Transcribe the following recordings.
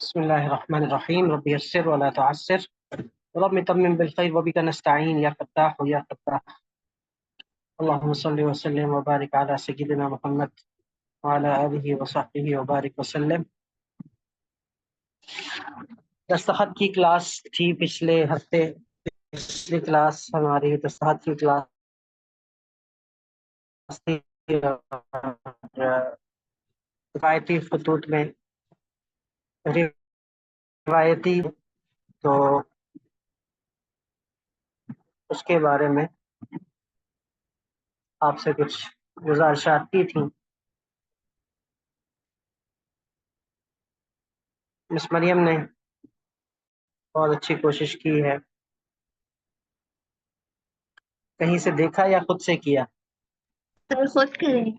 बिस्मिल्लाहिर्रहमानिर्रहीम रब्बि यस्सिर वला तुअस्सिर rabbi तम्मिम bill खैर व बिका नस्तईन या फत्ताह या फत्ताह। अल्लाहुम्मा सल्लि व सल्लिम व बारिक अला सय्यिदिना मुहम्मद व अला आलिहि व सहबिहि व बारिक वसल्लम। दस्तखत की क्लास थी पिछले हफ्ते। पिछली क्लास हमारी दस्तखत की क्लास थी रिवायती खतूत में रिवायती, तो उसके बारे में आपसे कुछ गुजारिशात की थी। मिस मरियम ने बहुत अच्छी कोशिश की है। कहीं से देखा या खुद से किया? तो खुद करें।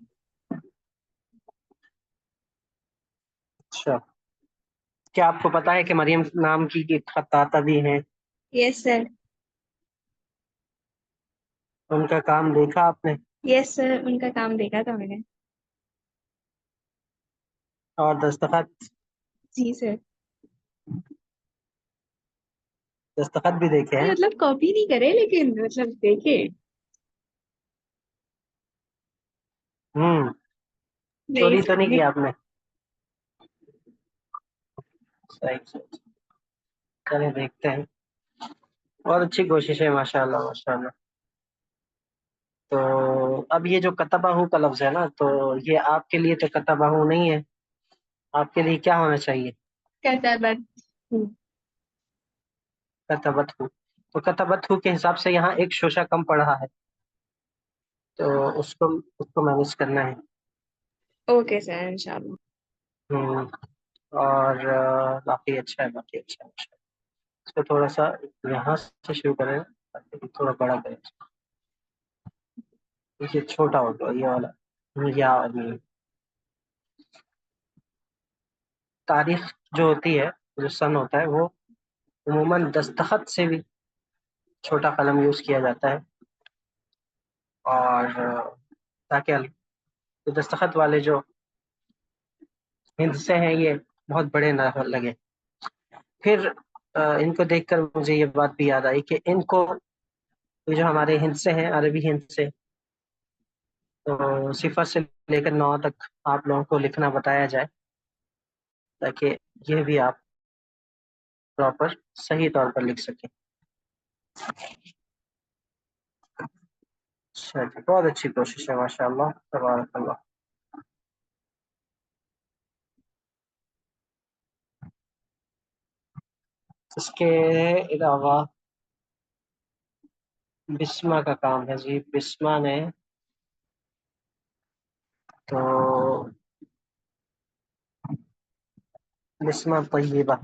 अच्छा, क्या आपको पता है कि मरियम नाम की एक खत्ताता भी हैं? Yes sir. उनका काम देखा आपने? यस सर, उनका काम देखा था मैंने। और दस्तखत? जी सर। दस्तखत भी देखे हैं? मतलब कॉपी नहीं करे लेकिन मतलब देखे। हम्म। नहीं चोरी तो नहीं सर। किया आपने? सही सही। चलिए देखते हैं। बहुत अच्छी कोशिश है, माशाल्लाह माशाल्लाह। तो अब ये जो कतबाहू का लफ्ज है ना, तो ये आपके लिए तो कतबाहू नहीं है। आपके लिए क्या होना चाहिए? कताबत। कतबतहू। तो कतबतहू के हिसाब से यहाँ एक शोशा कम पड़ रहा है, तो उसको उसको मैनेज करना है। ओके सर, इंशाल्लाह। हम्म। और बाकी अच्छा है, बाकी अच्छा है, अच्छा है। इसको थोड़ा सा यहाँ से शुरू करें ताकि थोड़ा बड़ा करें। ये छोटा होगा ये वाला, या और ये तारीख जो होती है, जो सन होता है, वो उमूमन दस्तखत से भी छोटा कलम यूज किया जाता है। और ताकि तो दस्तखत वाले जो हिंदसे हैं ये बहुत बड़े ना लगे। फिर इनको देखकर मुझे ये बात भी याद आई कि इनको, ये जो हमारे हिंदसे हैं, अरबी हिंदसे, तो सिफर से लेकर 9 तक आप लोगों को लिखना बताया जाए, ताकि ये भी आप प्रॉपर सही तौर पर लिख सकें। अच्छा जी, बहुत अच्छी कोशिश है, माशाल्लाह तबारकल्लाह। इसके अलावा बिस्मा का काम है जी। बिस्मा ने तो बिस्मा तय्यबा।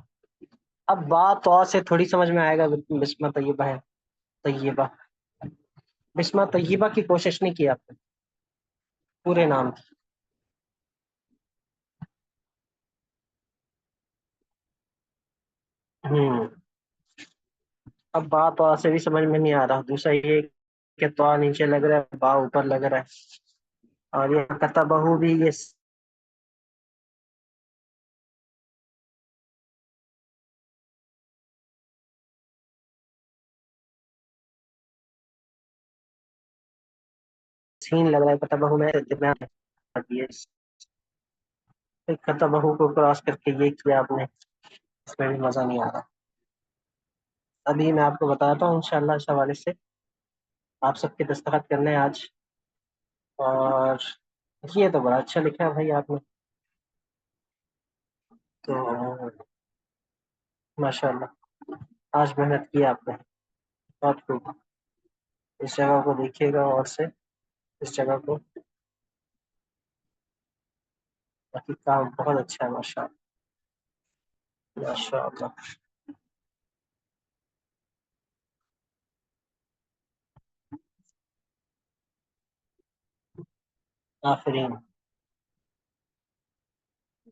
अब बात और से थोड़ी समझ में आएगा बिस्मा तय्यबा है। तय्यबा, बिस्मा तय्यबा की कोशिश नहीं की आपने पूरे नाम की? हम्म। अब बात और से भी समझ में नहीं आ रहा। दूसरा ये कि तो नीचे लग रहा है, बा ऊपर लग रहा है, और ये कतबहू भी ये सीन लग रहा है। कतबहू में दिमाग है। ये कतबहू को क्रॉस करके ये किया आपने, इसमें भी मजा नहीं आ रहा। अभी मैं आपको बताता हूँ इंशाल्लाह इस हवाले से। आप सबके दस्तखत करने हैं आज। और ये तो बड़ा अच्छा लिखा है भाई आपने, तो माशाल्लाह आज मेहनत की आपने, बहुत खूब। इस जगह को देखिएगा और से, इस जगह को। बाकी काम बहुत अच्छा है, माशाल्लाह माशाल्लाह। आफरीन,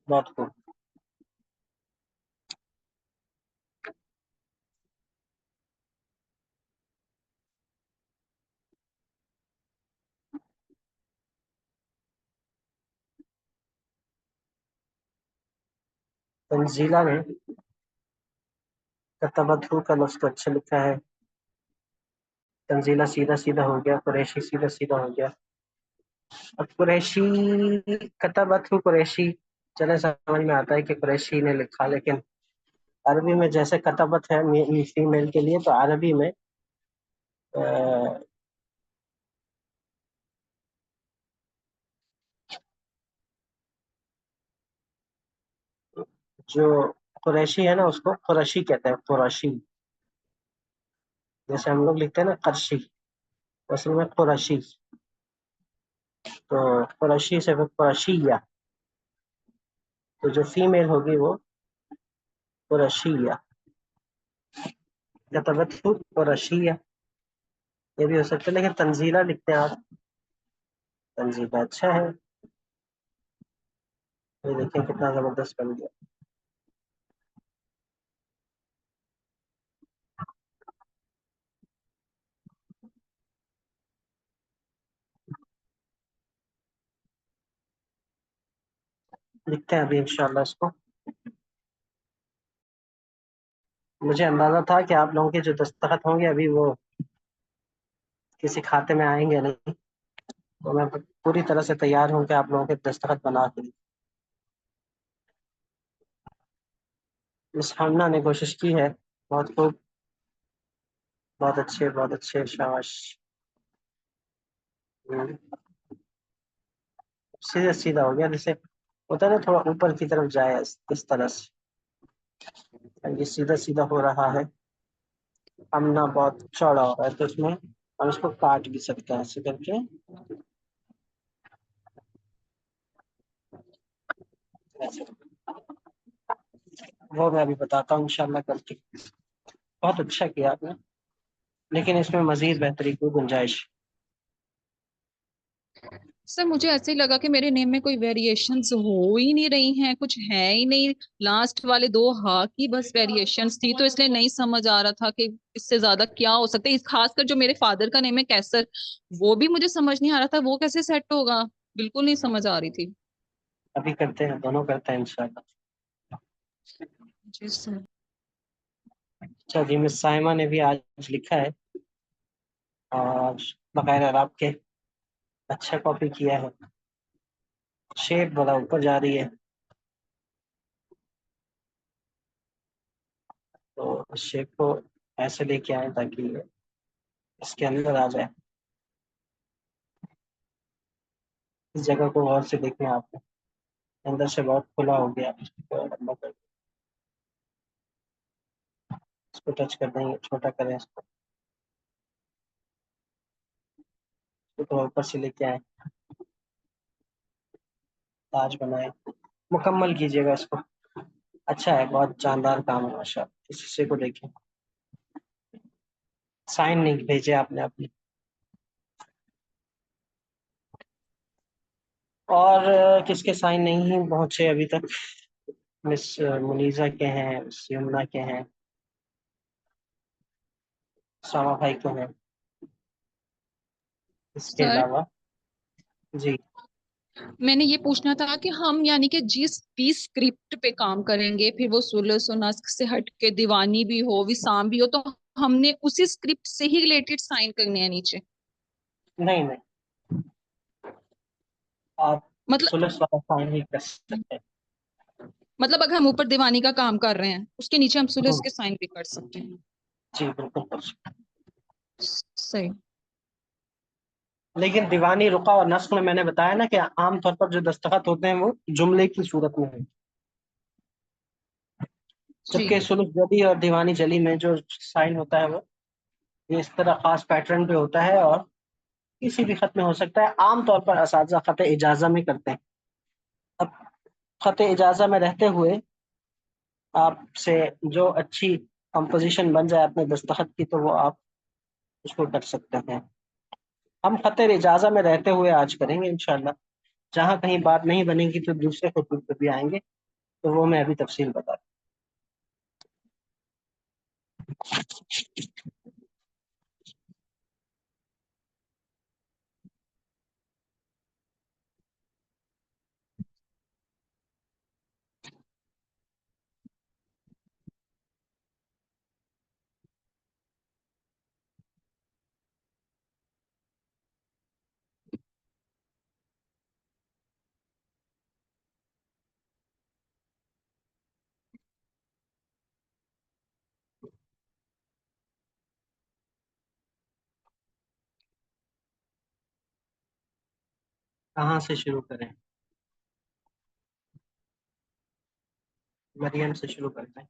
बहुत खूब। तंजीला ने कतबतहू का लफ्ज तो अच्छा लिखा है। तंजीला सीधा सीधा हो गया, कुरैशी सीधा सीधा हो गया। अब कुरैशी, कतबतहू कुरैशी, चले समझ में आता है कि कुरैशी ने लिखा, लेकिन अरबी में जैसे कतबत है फीमेल के लिए, तो अरबी में अ, जो कुरैशी है ना, उसको कुरैशी कहते हैं, कुरैशी। जैसे हम लोग लिखते हैं ना करशी, असल में कुरैशी। तो कुरैशी से फिर कुरैशिया, तो जो फीमेल होगी वो कुरैशिया, कतबतहू कुरैशिया, ये भी हो सकता है, लेकिन तंजीला लिखते हैं आप। तंजीला अच्छा है। ये देखिए कितना जबरदस्त बन गया। लिखते हैं अभी इंशाल्लाह इसको। मुझे अंदाजा था कि आप लोगों के जो दस्तखत होंगे अभी वो किसी खाते में आएंगे नहीं, तो मैं पूरी तरह से तैयार हूँ कि आप लोगों के दस्तखत बना के दूं। मिस हमना ने कोशिश की है, बहुत खूब, बहुत अच्छे, शाबाश। हम्म, सीधा सीधा हो गया, जैसे होता है ना, थोड़ा ऊपर की तरफ जाए इस तरह से। ये सीधा सीधा हो रहा है। हमना बहुत चौड़ा हो रहा है, तो इसमें हम इसको काट भी सकते हैं ऐसे करके। ऐसे। वो मैं अभी बताता हूँ इंशाल्लाह करके। बहुत अच्छा किया आपने, लेकिन इसमें मजीद बेहतरी की गुंजाइश। सर मुझे ऐसे ही लगा कि मेरे नेम में कोई वेरिएशंस हो ही नहीं रही हैं, कुछ है ही नहीं। लास्ट वाले दो हा की बस वेरिएशंस थी, तो इसलिए नहीं समझ आ रहा था कि इससे ज्यादा क्या हो सकता है। खासकर जो मेरे फादर का नेम है कैसर, वो भी मुझे समझ नहीं आ रहा था वो कैसे सेट होगा, बिल्कुल नहीं समझ आ रही थी। अभी करते हैं, दोनों करते हैं इंशाल्लाह। जी सर। अच्छा जी, मिस साइमा ने भी आज लिखा है, और बकायदा रात के अच्छा कॉपी किया है। शेप बड़ा ऊपर जा रही है, तो इस शेप को ऐसे लेके आए ताकि ये इसके अंदर आ जाए। इस जगह को गौर से देखना आपको, अंदर से बहुत खुला हो गया, इसको लंबा कर, इसको टच कर देंगे, छोटा करें इसको, तो ऊपर से लेके आए, ताज बनाए, मुकम्मल कीजिएगा इसको। अच्छा है, बहुत जानदार काम है माशाल्लाह। इस हिस्से को देखिए, साइन नहीं भेजे आपने अपनी। और किसके साइन नहीं पहुंचे अभी तक? मिस मुनीजा के हैं, मिस यमुना के हैं, सामा भाई को हैं, इसके सर अलावा। जी। मैंने ये पूछना था कि हम यानी कि जिस भी स्क्रिप्ट पे काम करेंगे, फिर वो सुलह व नस्ख से हट के दीवानी भी हो विसाम भी हो, तो हमने उसी स्क्रिप्ट से ही रिलेटेड साइन करने हैं नीचे? नहीं नहीं, आप मतलब सुलस वाला साइन ही कर सकते हैं। मतलब अगर हम ऊपर दीवानी का काम कर रहे हैं उसके नीचे हम सुलह हम्म, के साइन भी कर सकते हैं? जी बिल्कुल कर सकते सही। हैं। लेकिन दीवानी रुका और नस्ख में मैंने बताया ना कि आमतौर पर जो दस्तखत होते हैं वो जुमले की सूरत में है, जी। जबकि सुलह जली और दीवानी जली में जो साइन होता है वो ये इस तरह खास पैटर्न पे होता है, और किसी भी खत में हो सकता है। आमतौर पर असातिज़ा खत इजाज़ा में करते हैं। अब खत इजाज़ा में रहते हुए आपसे जो अच्छी कंपोजिशन बन जाए अपने दस्तखत की, तो वो आप उसको कर सकते हैं। हम खत इजाज़ा में रहते हुए आज करेंगे इंशाल्लाह। जहाँ कहीं बात नहीं बनेगी तो दूसरे खुतूब पे भी आएंगे, तो वो मैं अभी तफसील बता दूँ। कहाँ से शुरू करें? मरियम से शुरू करते हैं।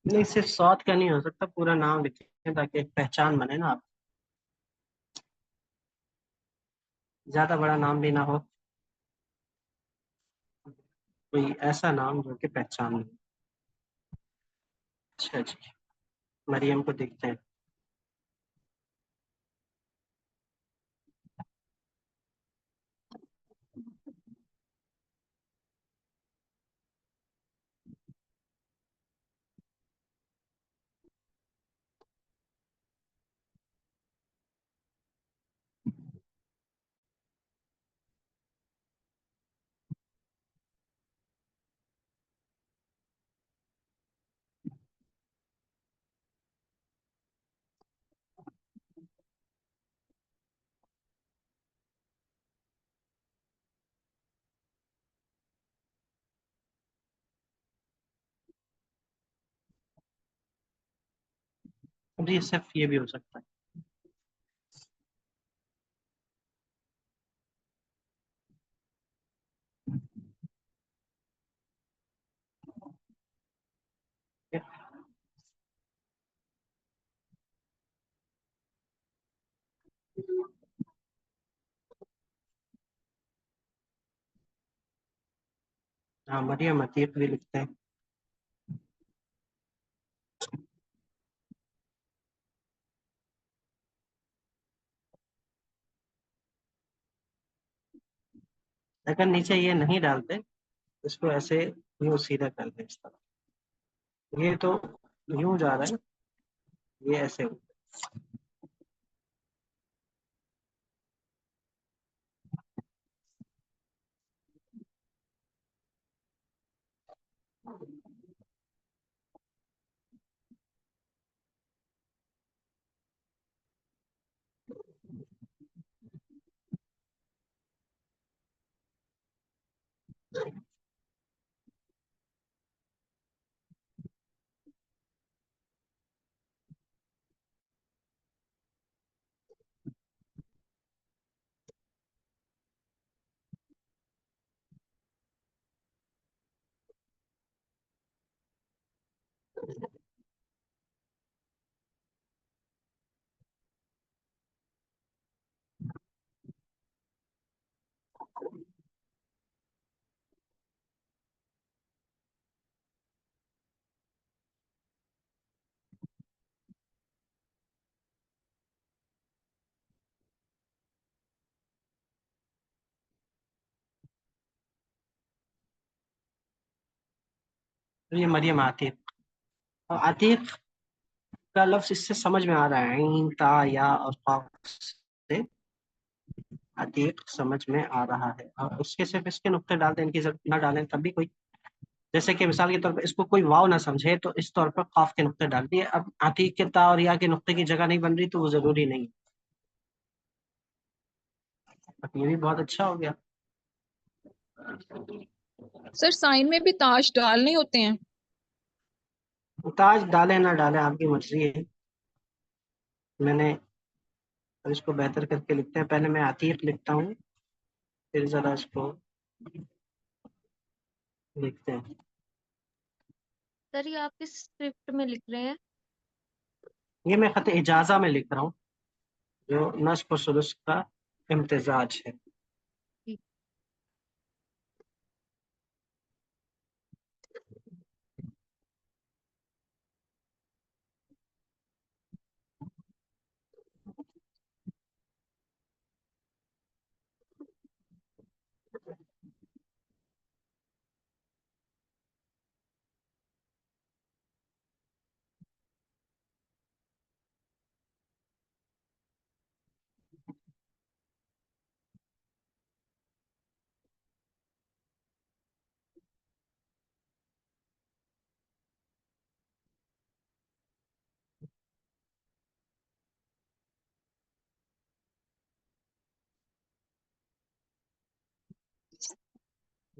नहीं, सिर्फ सौत का नहीं हो सकता, पूरा नाम लिखें ताकि एक पहचान बने ना आप। ज्यादा बड़ा नाम भी ना हो, कोई ऐसा नाम जो कि पहचान ले। अच्छा जी, मरियम को देखते हैं। अब ये सिर्फ ये भी हो सकता है। हाँ, मरियम अतीक भी लिखते हैं। अगर नीचे ये नहीं डालते, इसको ऐसे यूं सीधा कर दे इस तरह। ये तो यूं जा रहा है, ये ऐसे। तो ये मरियम आतिक, और आतिक का लफ्ज इससे समझ में आ रहा है, ईन ता या और काफ से अतीक समझ में आ रहा है। और उसके सिर्फ इसके नुक्ते डाल दें, इनकी जरूरत ना डालें तब भी कोई, जैसे कि मिसाल के तौर पर इसको कोई वाव ना समझे तो इस तौर पर काफ के नुक्ते डाल दिए। अब अतीक के ता और या के नुक्ते की जगह नहीं बन रही तो वो जरूरी नहीं। अब ये भी बहुत अच्छा हो गया। सर साइन में भी ताश डालने होते हैं? ताज डाले ना डाले आपकी मर्जी है। मैंने, अब इसको बेहतर करके लिखते हैं, पहले मैं अतीक लिखता हूँ, फिर जरा इसको लिखते हैं। सर ये आप किस स्क्रिप्ट में लिख रहे हैं? ये मैं खत इजाजा में लिख रहा हूँ, जो नस्ब और सुलूस का इम्तिजाज है। ठीक।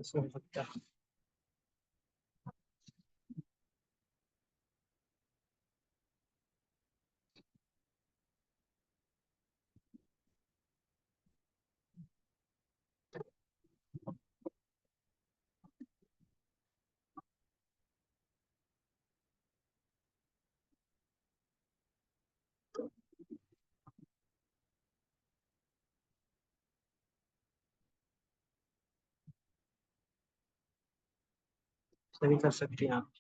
ऐसे हो सकता है। सभी कर सकती हैं आप।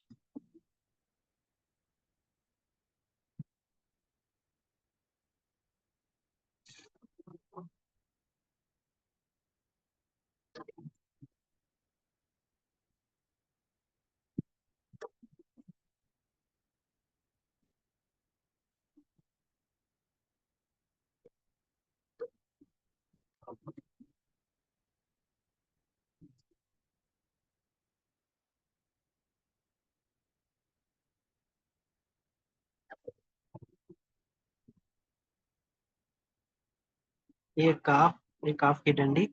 ये काफ की डंडी,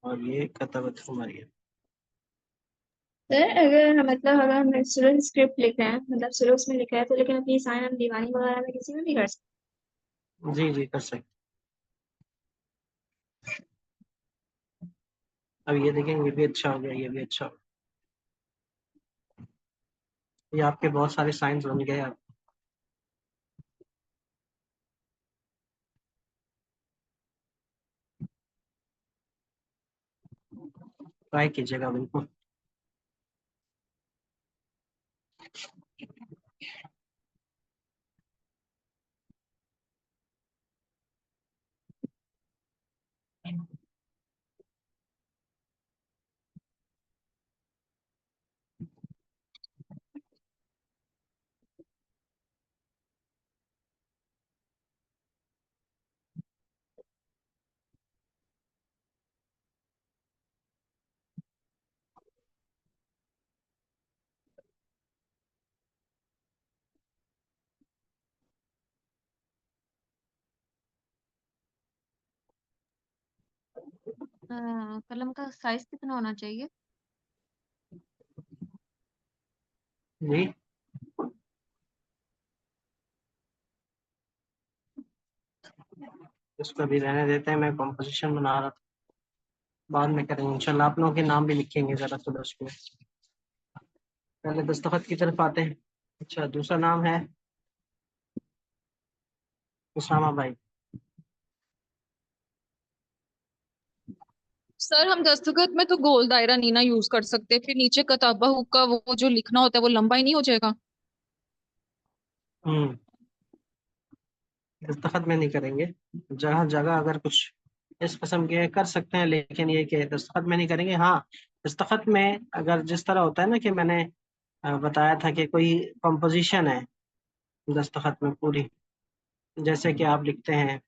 और ये कतावत हमारी है। सर अगर मतलब अगर हम शुरू स्क्रिप्ट लिख रहे हैं, मतलब शुरू उसमें लिख रहे हैं तो, लेकिन अपनी साइन हम दीवानी वगैरह में किसी में भी कर सकते जी जी कर सकते। अब ये देखें, ये भी अच्छा हो गया, ये भी अच्छा हो गया। ये आपके बहुत सारे साइंस बन गए। आप ट्राई कीजिएगा बिल्कुल। कलम का साइज कितना होना चाहिए? जी, इसको भी रहने देते हैं, मैं कॉम्पोजिशन बना रहा था, बाद में करेंगे इंशाल्लाह। आप लोगों के नाम भी लिखेंगे जरा थोड़ा उसमें। पहले दस्तखत की तरफ आते हैं। अच्छा, दूसरा नाम है उसामा भाई। सर हम दस्तखत में तो गोल दायरा नहीं ना यूज कर सकते, फिर नीचे कताबा का वो जो लिखना होता है वो लंबा ही नहीं हो जाएगा? हम्म, दस्तखत में नहीं करेंगे। जगह जगह अगर कुछ इस किस्म के कर सकते हैं, लेकिन ये कि दस्तखत में नहीं करेंगे। हाँ, दस्तखत में अगर जिस तरह होता है ना, कि मैंने बताया था कि कोई कंपोजिशन है दस्तखत में पूरी, जैसे कि आप लिखते हैं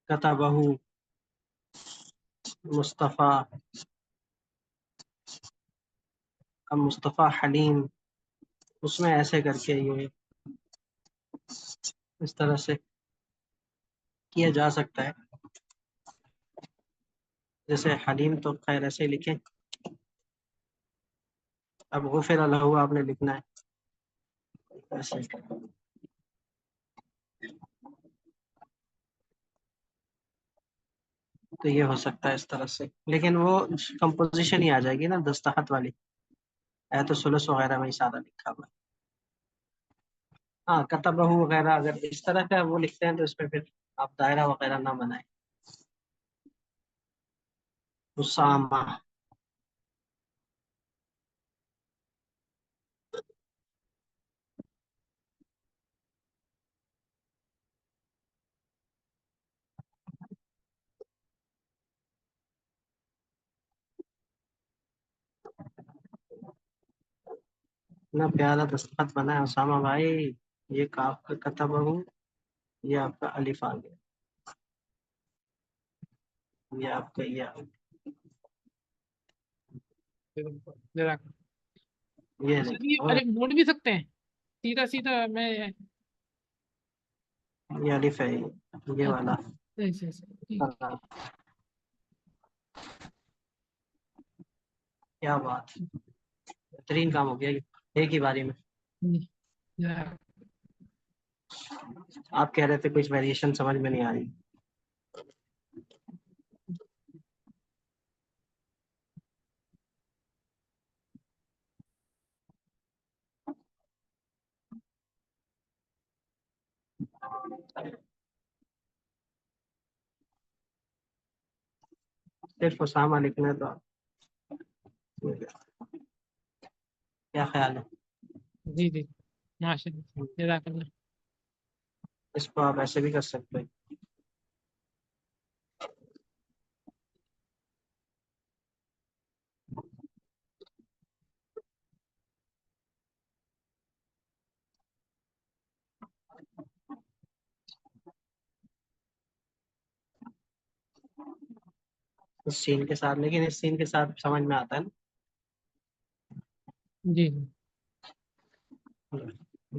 कतबहू मुस्तफ़ा, अब मुस्तफ़ा हलीम, उसमें ऐसे करके ये इस तरह से किया जा सकता है। जैसे हलीम तो खैर ऐसे ही लिखें। अब गुफिर लहू आपने लिखना है ऐसे। तो ये हो सकता है इस तरह से, लेकिन वो कंपोजिशन ही आ जाएगी ना दस्तखत वाली। है तो सुलस वगैरह में ही सारा लिखा हुआ है। हाँ, कतबहू वगैरह अगर इस तरह का वो लिखते हैं तो इसमें फिर आप दायरा वगैरह ना बनाए। उसामा। इतना प्यारा दस्तखत बना है उसामा भाई। ये काफ का कतबहू, ये आपका अलिफ आ गया, ये आपका ये आ गया। जरा ये सर देखिए, ये और अरे मोड़ भी सकते हैं सीधा सीधा मैं। ये अलिफ है, ये अच्छा वाला। सही सही सही, ठीक। क्या बात, बेहतरीन काम हो गया ये, एक ही बारी में। जी, जज़ाक। आप कह रहे थे कुछ वेरिएशन समझ में नहीं आ रही। सिर्फ उसामा लिखना है तो क्या ख्याल है? जी जी, माशाल्लाह, जज़ाकल्लाह। इसको आप ऐसे भी कर सकते हैं। इस सीन के साथ, लेकिन इस सीन के साथ समझ में आता है जी ना।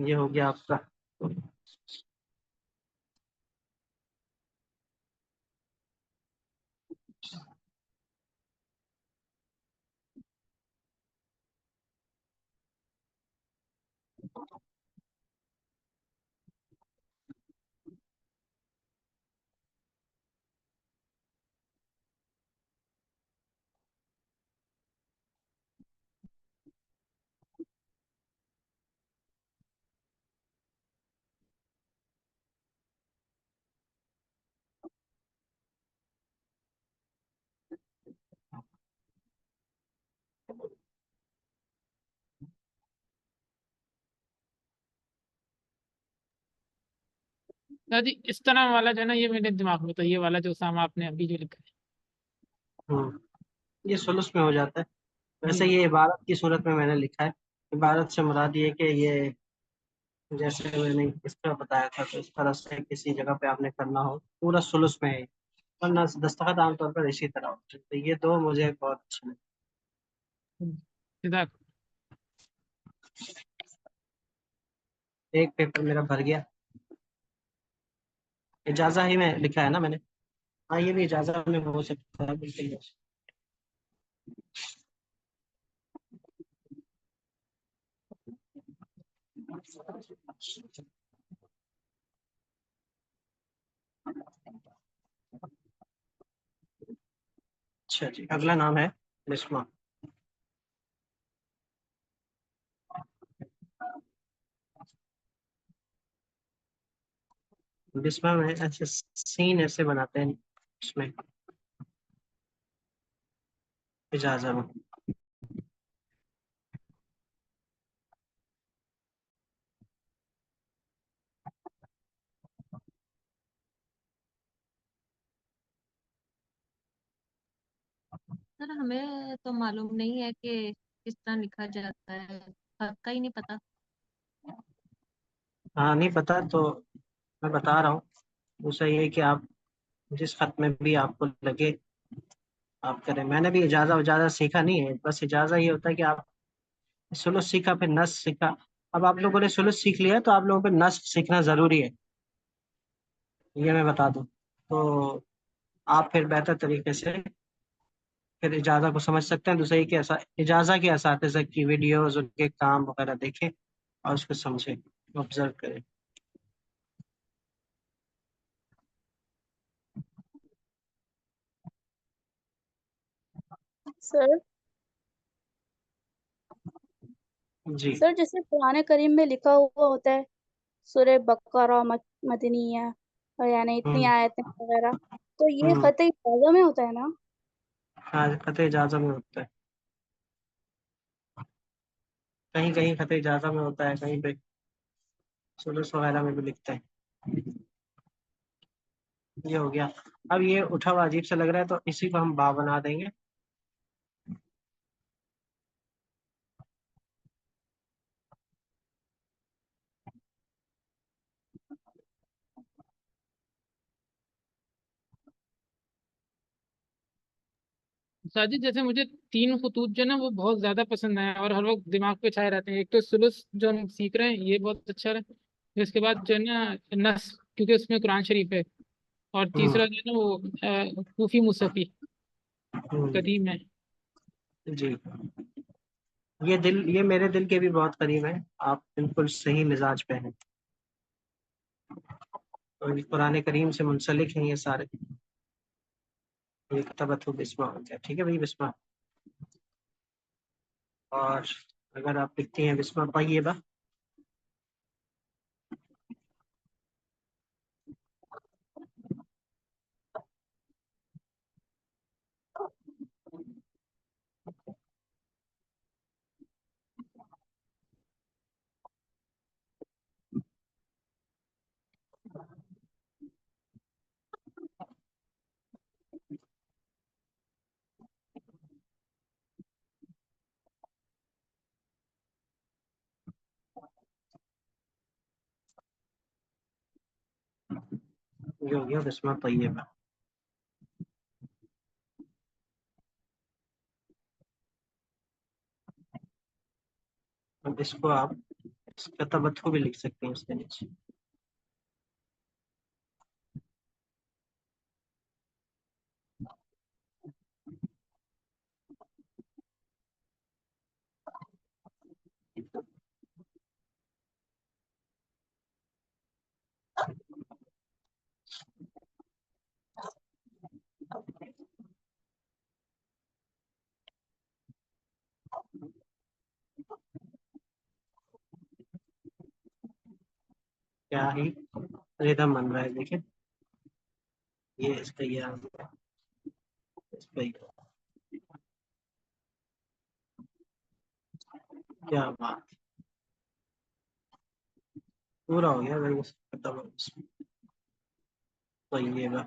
ये हो गया आपका। दादी, इस तरह वाला जो है ना, ये मेरे दिमाग में, तो ये वाला जो सामा आपने अभी जो लिखा ये सुलूस में हो जाता है। है। वैसे जी ये इबारत की सूरत में मैंने लिखा है। इबारत से मुराद ये कि ये, जैसे मैंने इस पर बताया था, तो इस तरह से किसी जगह पे आपने करना हो, पूरा सुलूस में है। वरना दस्तखत आमतौर पर इसी तरह होते हैं। तो ये दो मुझे बहुत अच्छे लगे। जज़ाक। एक पेपर मेरा भर गया। इजाजा ही में लिखा है ना मैंने। हाँ, ये भी इजाजा में हो सकता है, बिल्कुल। अच्छा जी, अगला नाम है बिस्मा। बिस्मा में ऐसे सीन ऐसे बनाते हैं उसमें, इजाजा में। सर हमें तो मालूम नहीं है कि किस तरह लिखा जाता है, खत का ही नहीं पता। हाँ, नहीं पता तो मैं बता रहा हूँ। दूसरा ये है कि आप जिस खत में भी आपको लगे आप करें। मैंने भी इजाजा उजाजा सीखा नहीं है, बस इजाजा ये होता है कि आप सुलूस सीखा, फिर नस सीखा। अब आप लोगों ने सुलूस सीख लिया तो आप लोगों को नस सीखना जरूरी है, ये मैं बता दूं। तो आप फिर बेहतर तरीके से फिर इजाजा को समझ सकते हैं। दूसरा ये कि ऐसा इजाजा के असातिज़ा की वीडियोस, उनके काम वगैरह देखें और उसको समझें, ऑब्जर्व करें। सर जी। सर जैसे कुरान करीम में लिखा हुआ होता है सूरह बकरा मदनिया, और यानी इतनी हम्म। आयतें वगैरह, तो ये हम्म। खत इजाज़ा में होता है ना? हाँ, खत इजाजा में होता है। कहीं कहीं खत इजाजा में होता है, कहीं पे सुलूस वगैरह में भी लिखते हैं। ये हो गया। अब ये उठा हुआ अजीब सा लग रहा है, तो इसी को हम बा बना देंगे। साजिद, जैसे मुझे तीन खतूत जो है ना वो बहुत ज्यादा पसंद आए और हर वक्त दिमाग पे छाए रहते हैं। एक तो सुलुस जो हम सीख रहे हैं ये बहुत अच्छा है, फिर इसके बाद जो है ना नस, क्योंकि उसमें कुरान शरीफ है, और हम्म। तीसरा जो है ना वो सूफी मुसफ़ी हम्म। कदीम है। जी, ये मेरे दिल के भी बहुत करीब है। आप बिल्कुल सही मिजाज पे हैं। तो कुरान करीम से मुंसलिक हैं ये सारे। ये तबतु बिस्मा हो गया, ठीक है भाई, बिस्मा। और अगर आप लिखती हैं बिस्मा तय्यबा, ये हो गया बिस्मा तय्यबा। अब इसको आप इसका तबत्तु भी लिख सकते हैं इसके नीचे। क्या ही रिदम बन रहा है, देखिए। ये इसका ये आ गया, इसका ये। क्या बात, पूरा हो गया भाई इसका तबत्तु। तय्यबा,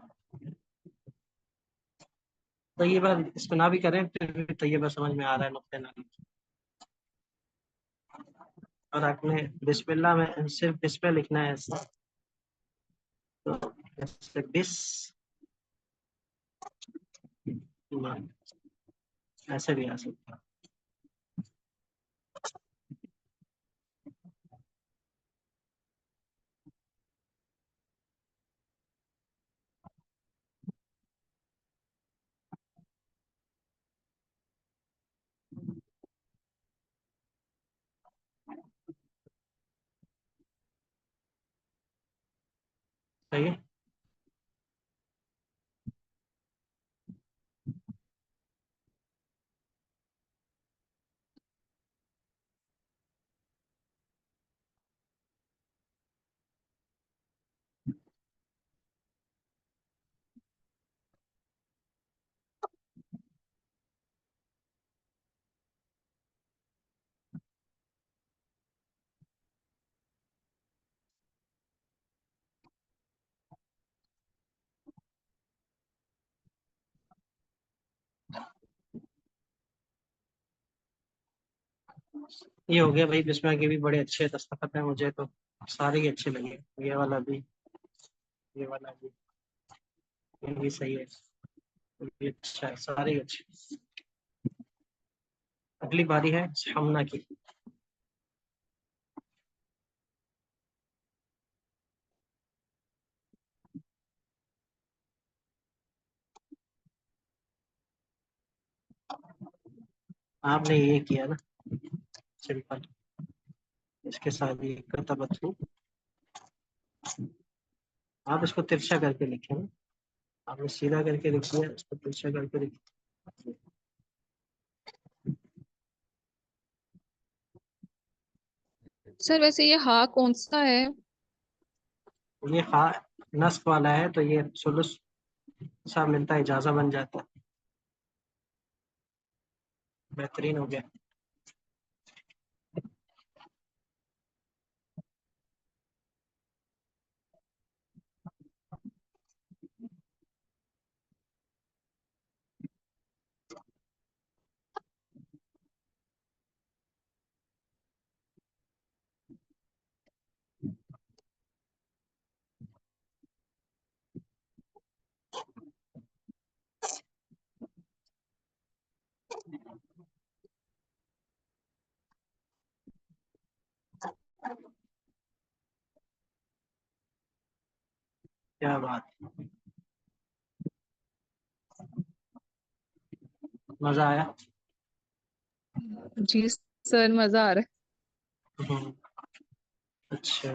तय्यबा इसको ना भी करें फिर भी तय्यबा समझ में आ रहा है, नुक्ते ना। और आपने बिस्मिल्लाह में सिर्फ बिस्मिल्लाह लिखना है ऐसा। तो ऐसे ऐसे भी आ सकता है। सही है। ये हो गया भाई, बिस्मिल्लाह के भी बड़े अच्छे दस्तखत हैं मुझे तो। सारे ही अच्छे लगे, ये वाला भी, ये वाला भी, ये भी सही है, ये अच्छा है, सारे ही अच्छे। अगली बारी है हमना की। आपने ये किया ना, सिंपल। इसके साथ ये तबत्तु, आप इसको तिरछा करके लिखे ना। आपने सीधा करके लिख दिया, इसको तिरछा करके लिख। सर वैसे ये हा कौन सा है? ये हा नस्ब वाला है, तो ये सुलुस सा मिलता है, इजाजा बन जाता है। बेहतरीन हो गया। क्या बात, मजा आया। जी सर, मजा आ रहा हम्म, अच्छा।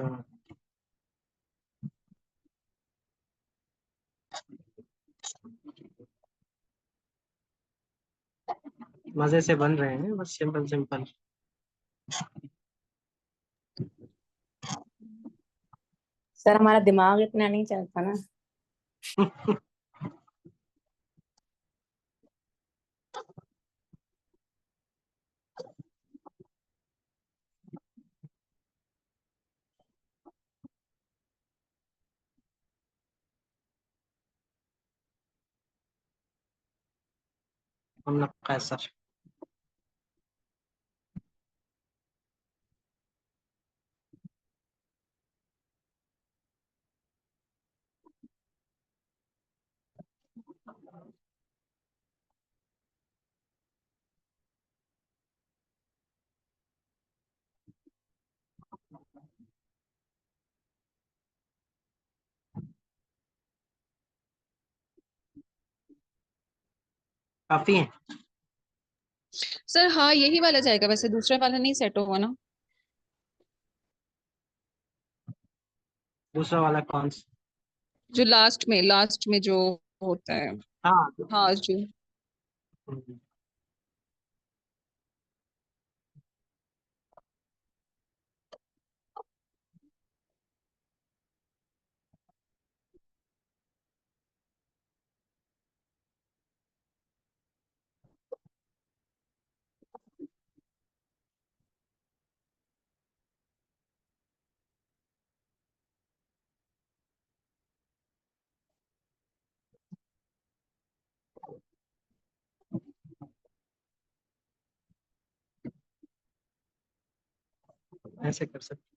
मजे से बन रहे हैं, बस सिंपल सिंपल। सर हमारा दिमाग इतना नहीं चलता ना। हम लोग का सर। काफी है। सर। हाँ, यही वाला जाएगा, वैसे दूसरा वाला नहीं सेट होगा ना। दूसरा वाला कौन सा? जो लास्ट में जो होता है। हाँ। हाँ जी। हम्म, ऐसे कर सकते।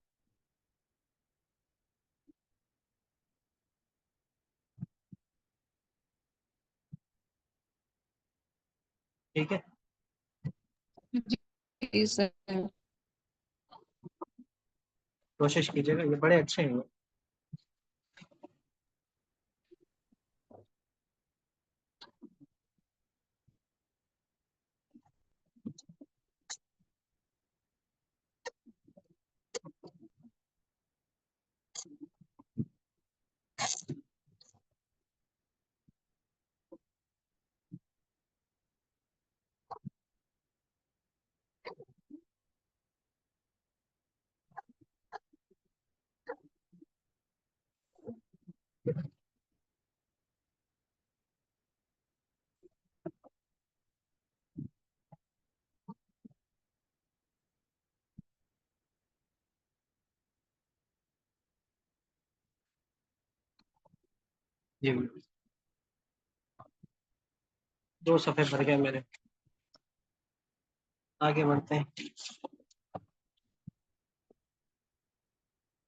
ठीक है। जी सर। कोशिश कीजिएगा, ये बड़े अच्छे हैं। जी। 2 सफ़े भर गए मेरे। आगे बढ़ते हैं।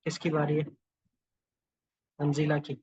किसकी बारी है? मंजिला की।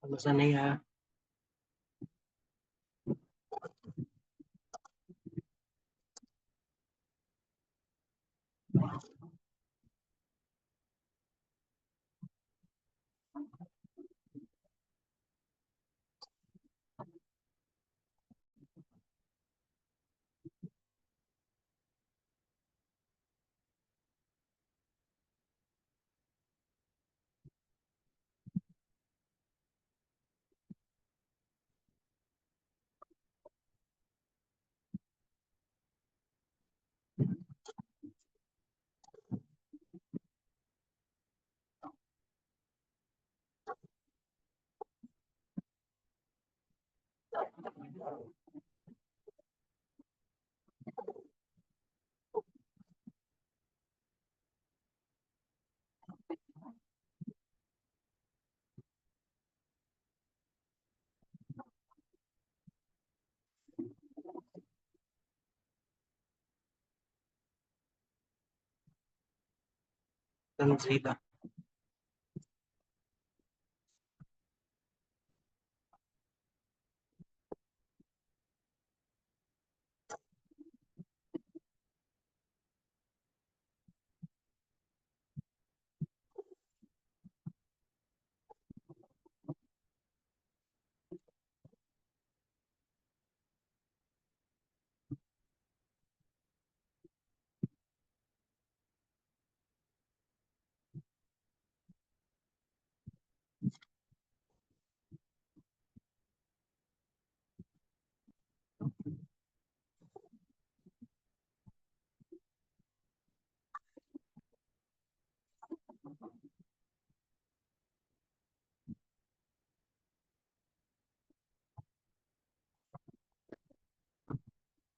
मजा नहीं आया। तंजीला।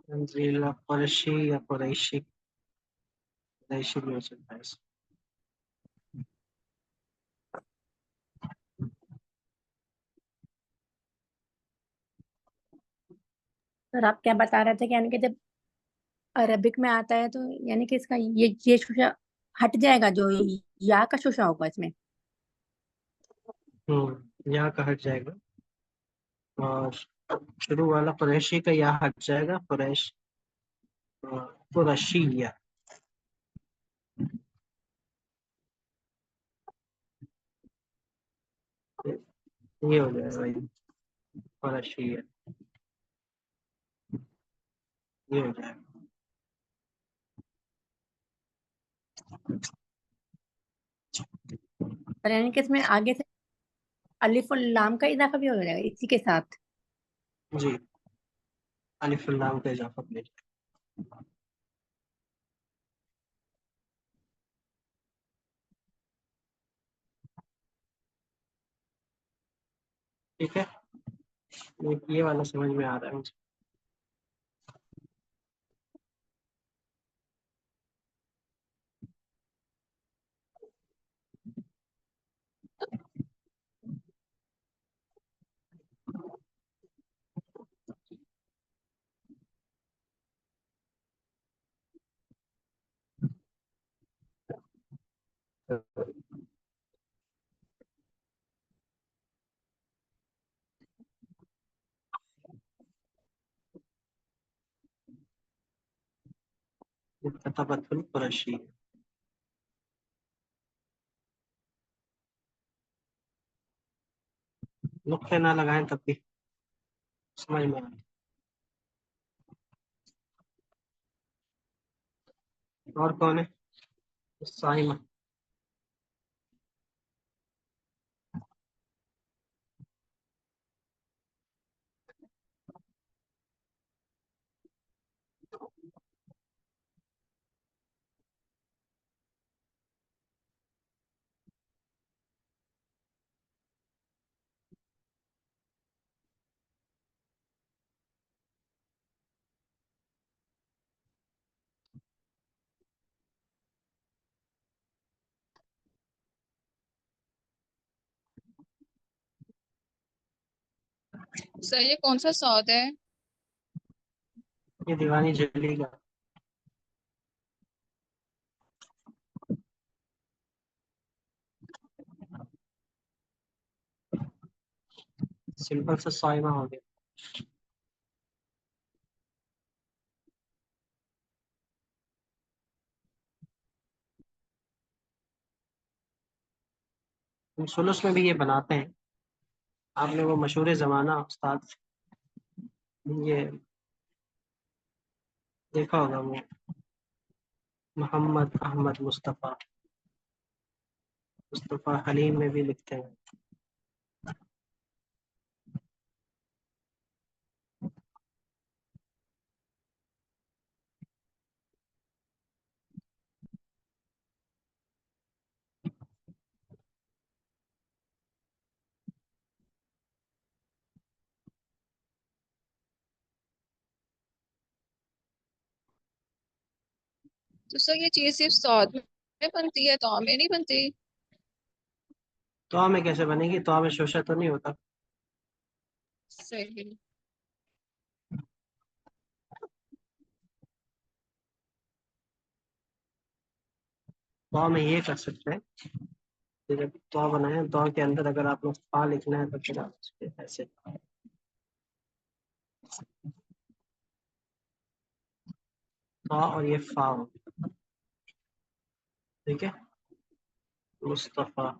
तंजीला कुरैशी या कुरैशी, कुरैशी भी हो सकता है इसमें। सर आप क्या बता रहे थे कि यानी कि जब अरबिक में आता है तो यानी कि इसका ये शुशा हट जाएगा, जो या का शुशा होगा इसमें। यहाँ का हट जाएगा और शुरू वाला कुरैशी का यहाँ हट जाएगा, कुरैश, कुरैशिया। ये हो जाएगा भाई, कुरैशिया, ये हो जाएगा। पर यानी कि इसमें आगे से अलिफ और लाम का इजाफा भी हो जाएगा इसी के साथ। जी, अलिफ लाम का इजाफा भी। ठीक है, ये वाला समझ में आ रहा है मुझे। कतबतुल कुरैशी, नुक्ते ना लगाएं तब भी समझ में आए। और कौन है? साइमा। सर ये कौन सा सौद है? ये दीवानी जली का सिंपल सा साइमा हो गया। हम सुलूस में भी ये बनाते हैं। आपने वो मशहूर ज़माना उस्ताद, ये देखा होगा, वो मोहम्मद अहमद मुस्तफ़ा, मुस्तफ़ा हलीम में भी लिखते हैं। तो सर ये चीज सिर्फ सौद में बनती है, तो में नहीं बनती? तो में कैसे बनेगी? तो में शोशा तो नहीं होता। सही। तो में ये कर सकते हैं कि जब तो बनाए तो के अंदर अगर आप लोग फा लिखना है तो फिर आप इसके ऐसे तो और ये फा हो, ठीक है, मुस्तफा।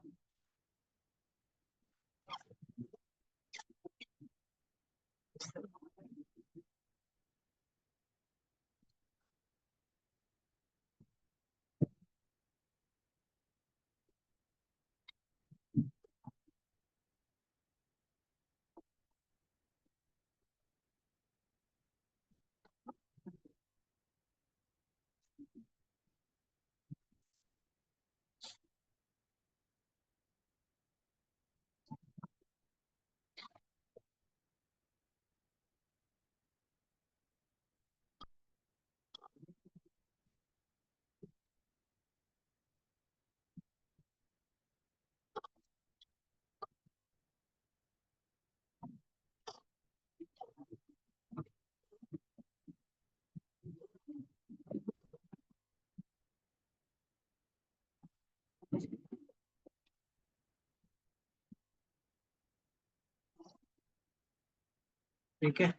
ठीक है,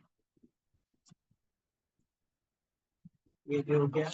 ये भी हो गया।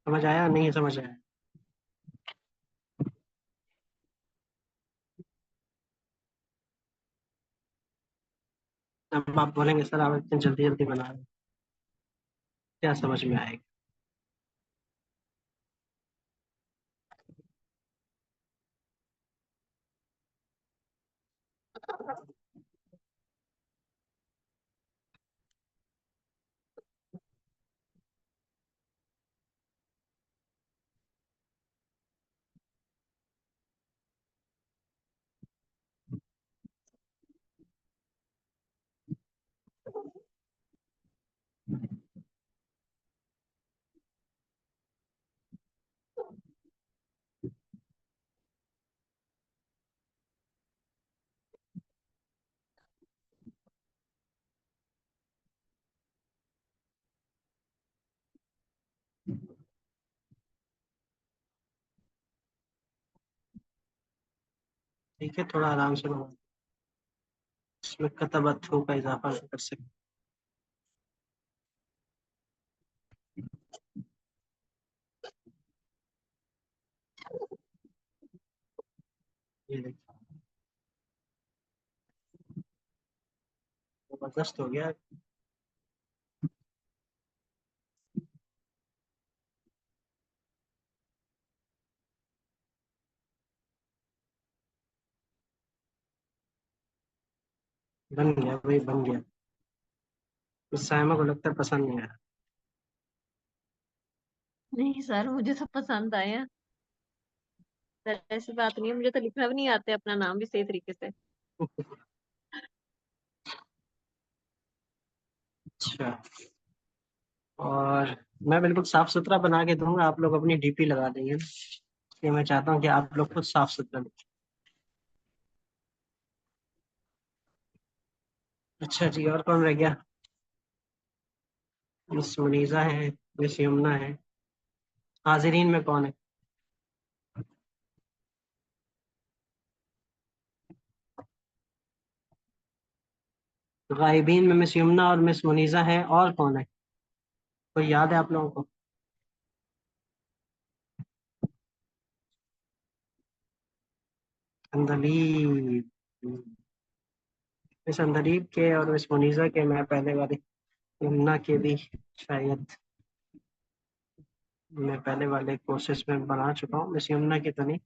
समझ आया नहीं समझ आया? अब आप बोलेंगे सर आप इतनी जल्दी जल्दी बना रहे हैं, क्या समझ में आएगा? ठीक है, थोड़ा आराम से बनाओ, इसमें कतबत्थु का इजाफा नहीं कर सकते। ये देखिए, जबरदस्त हो गया। बन गया भाई, बन गया। इस सायमा को लगता है पसंद नहीं आया। नहीं सर, मुझे तो पसंद आया। सर ऐसी बात नहीं है, मुझे तो लिखना भी नहीं आता है अपना नाम भी सही तरीके से। अच्छा, और मैं बिल्कुल साफ सुथरा बना के दूंगा, आप लोग अपनी डीपी लगा देंगे। इसलिए मैं चाहता हूँ कि आप लोग खुद साफ सुथरा लिखें। अच्छा जी, और कौन रह गया? मिस मुनीजा है, मिस यमुना है। हाजिरीन में कौन है? गायबीन में मिस यमुना और मिस मुनीजा है, और कौन है? कोई याद है आप लोगों को? अंदलीब। मिस अंदलीब के और मिस मुनीजा के मैं पहले वाले, यमुना के भी शायद मैं पहले वाले कोर्सेज में बना चुका हूँ, मिस यमुना की तो नहीं।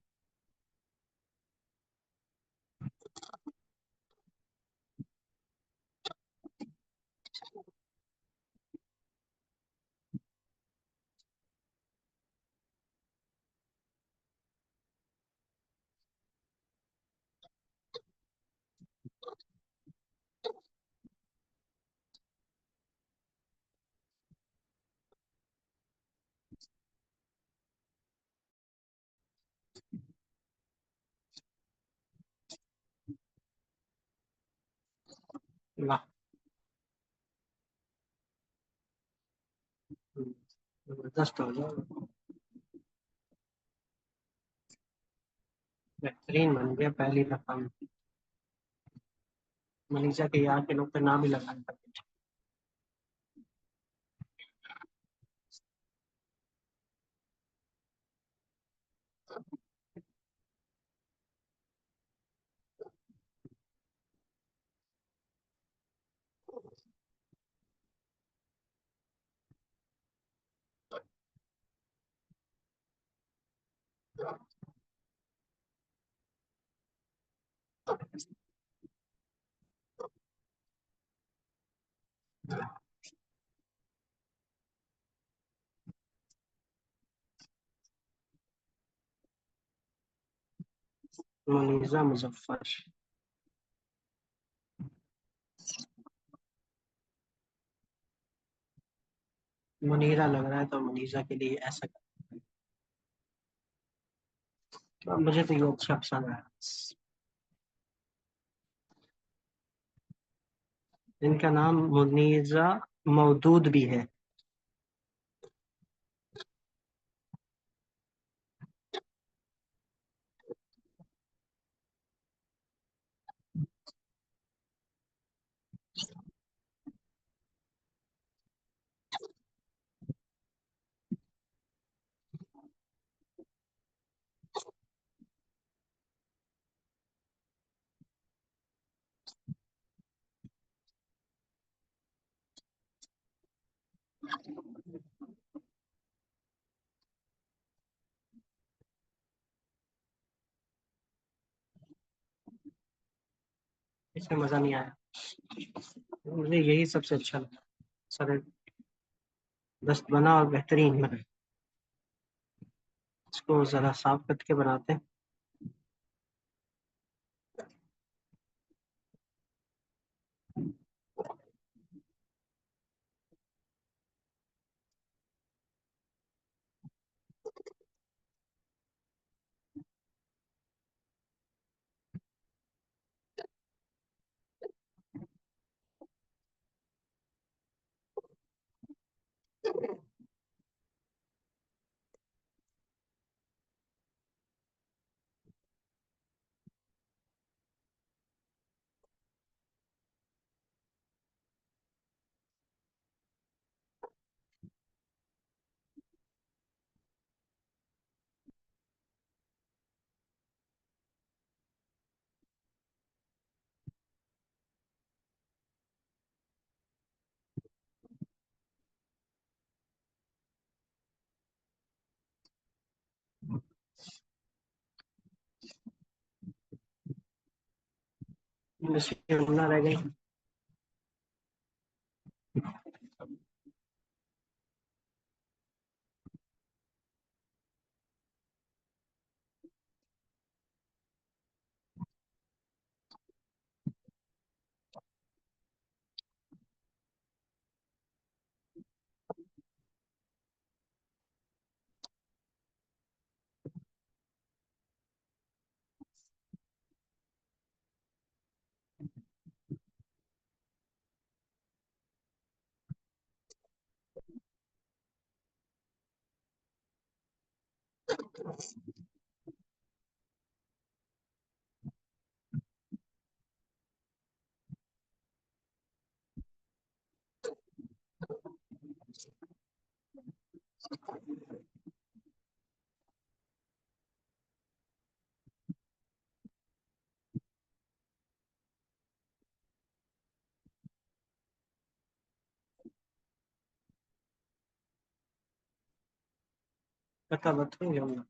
वाह, जबरदस्त हो गया, बेहतरीन बन गया पहली दफा में। मनीषा के यहाँ के लोग तो नाम ही लगा सकते। मनीषा मुजफ्फर। मुनीरा लग रहा है तो मनीषा के लिए ऐसा कर, मुझे तो ये अच्छा पसंद आया। इनका नाम मुनीजा मौदूद भी है। इसमें मजा नहीं आया, मुझे यही सबसे अच्छा लगा। सर, दस्त बना और बेहतरीन बना। इसको जरा साफ करके बनाते हैं। बस यमुना रह गई। पता बताओ यमुना।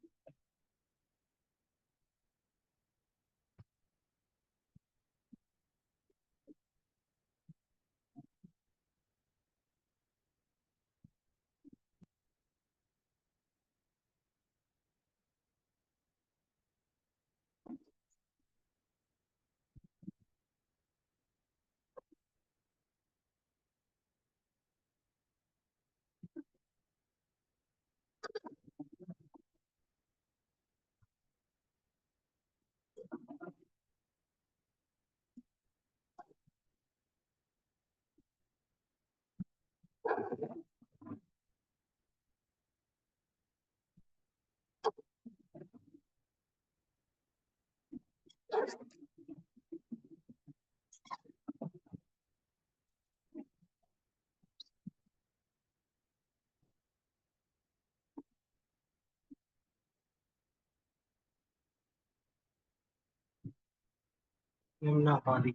यमुना पारी।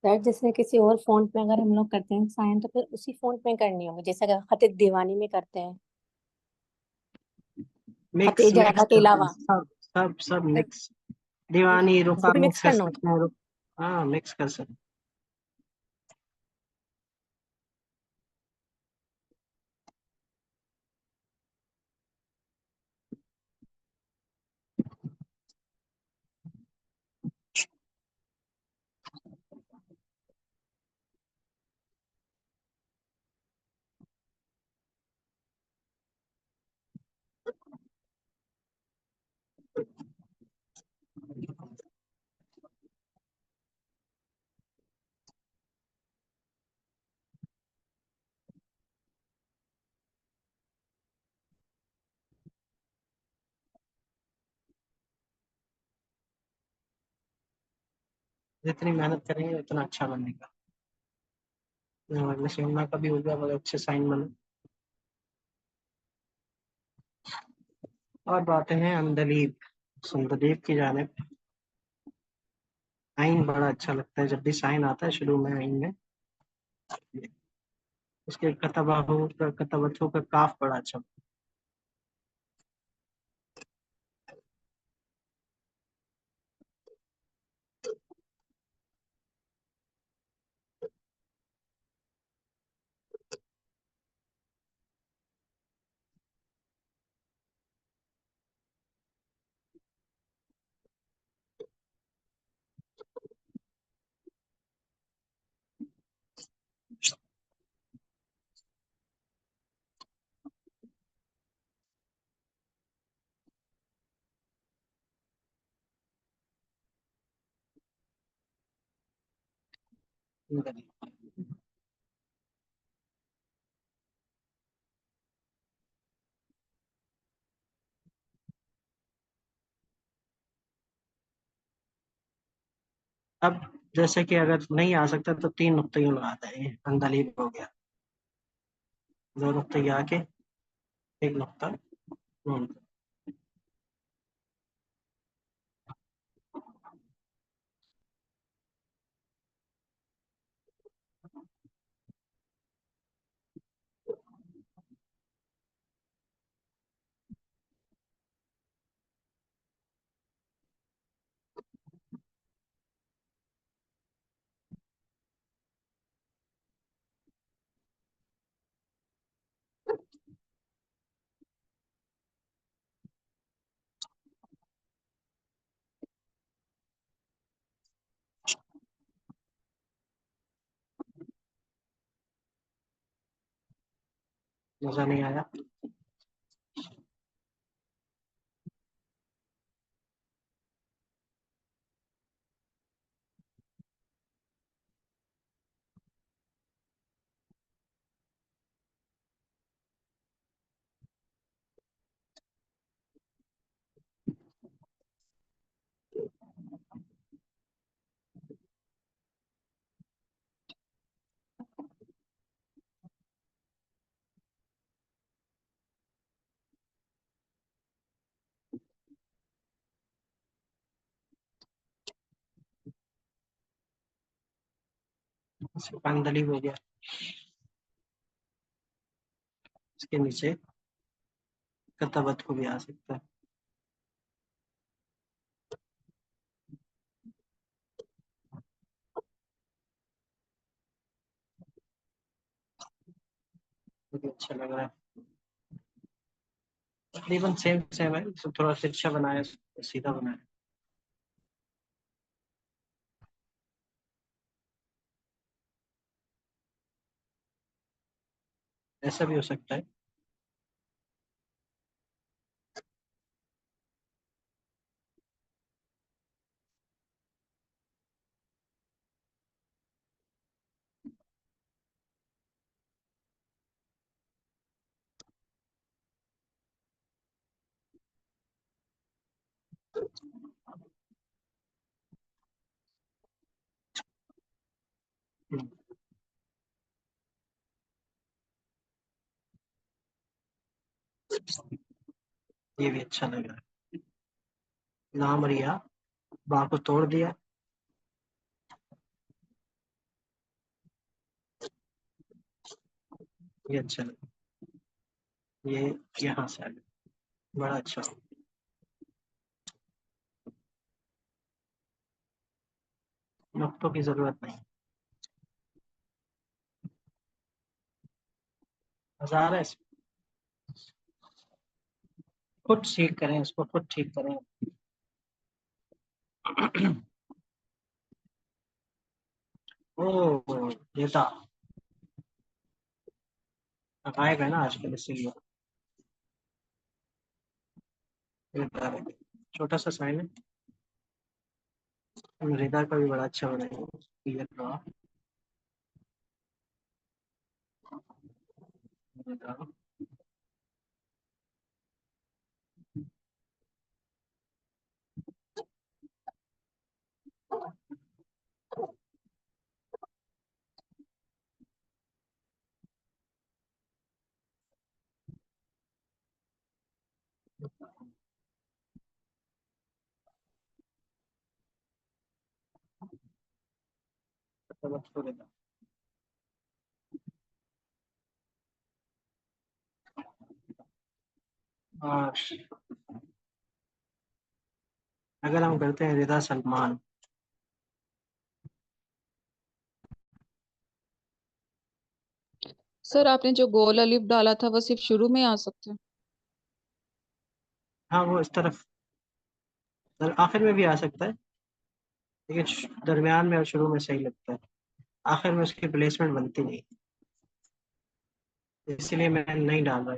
सर जैसे किसी और फोन पे अगर हम लोग करते हैं साइन तो फिर उसी फोन पे करनी होगी, जैसे अगर खत दीवानी में करते हैं, खत मिक्स इजारा मिक्स के करते हैं, अलावा सब मिक्स। दीवानी उसको रुका भी मिक्स मिक्स कर करना होता सकते हैं, हाँ मिक्स कर सकते हैं। जितनी मेहनत करेंगे उतना अच्छा बनेगा। वैसे यमुना का भी होगा, बहुत अच्छे साइन बने। और बातें हैं अंधलीप सुंदरदेव की जानिब। साइन बड़ा अच्छा लगता है, जब भी साइन आता है शुरू में आइन में उसके कतबाहू का कतबथु का काफ बड़ा अच्छा। अब जैसे कि अगर नहीं आ सकता तो 3 नुक्ते यूं लगा दें, ये अंदलीब हो गया। 2 नुक्ते ये आके 1 नुक्ता नून। मजा नहीं आया? सिर्फ अंदलीब हो गया। इसके नीचे कतबत को भी आ सकता है। मुझे अच्छा लग रहा है। तकरीबन सेम सेम है, इसको थोड़ा तिरछा बनाया, सीधा बनाया। ऐसा भी हो सकता है। हम्म, ये भी अच्छा लग रहा है। नाम रिया, बा को तोड़ दिया। ये अच्छा लगा। ये यहाँ से आ गया, बड़ा अच्छा हो। नुक्तों की जरूरत नहीं। मजा आ रहा है इसमें। खुद ठीक करें इसको, खुद ठीक करें। ओ, ये था। आएगा ना आजकल, इसीलिए ये था। छोटा सा साइन है। मृदा का भी बड़ा अच्छा बनाएंगे। क्लियर रहा। मृदा। मतलब और अगर हम करते हैं रिदा सलमान, सर आपने जो गोल अलिफ डाला था वो सिर्फ शुरू में आ सकता है? हाँ वो इस तरफ आखिर में भी आ सकता है, लेकिन दरमियान में और शुरू में सही लगता है। आखिर में उसकी प्लेसमेंट बनती नहीं, इसलिए मैं नहीं डाल रहा।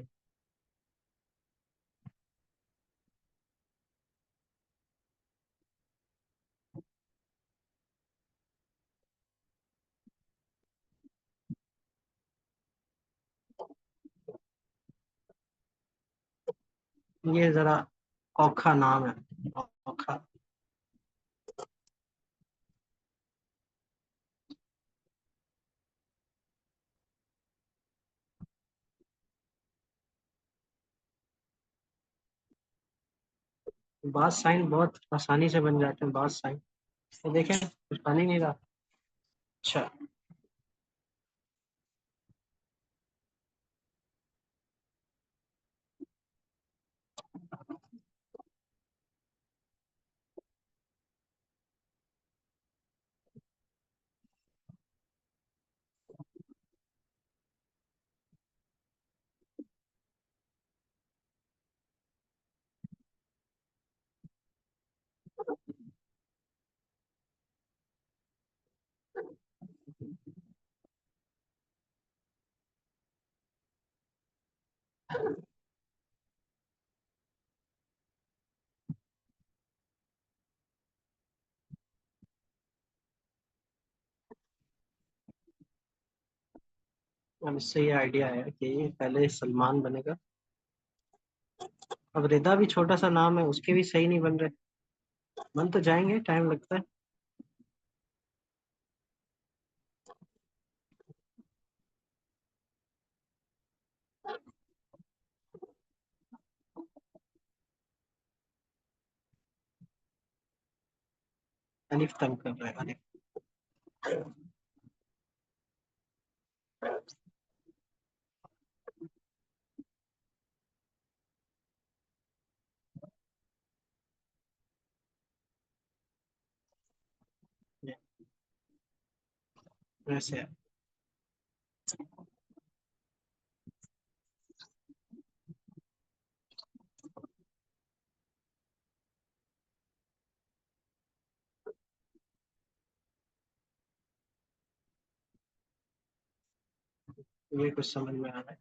ये जरा औखा नाम है, औखा। बास साइन बहुत आसानी से बन जाते हैं, बास साइन। तो देखें कुछ बन ही नहीं रहा। अच्छा, अब इससे ये आइडिया है कि पहले सलमान बनेगा। अब रिदा भी छोटा सा नाम है, उसके भी सही नहीं बन रहे। बन तो जाएंगे, टाइम लगता है। अलिफ तंग कर रहा है, अलिफ। ये वैसे है। ये कुछ समझ में आ रहा है।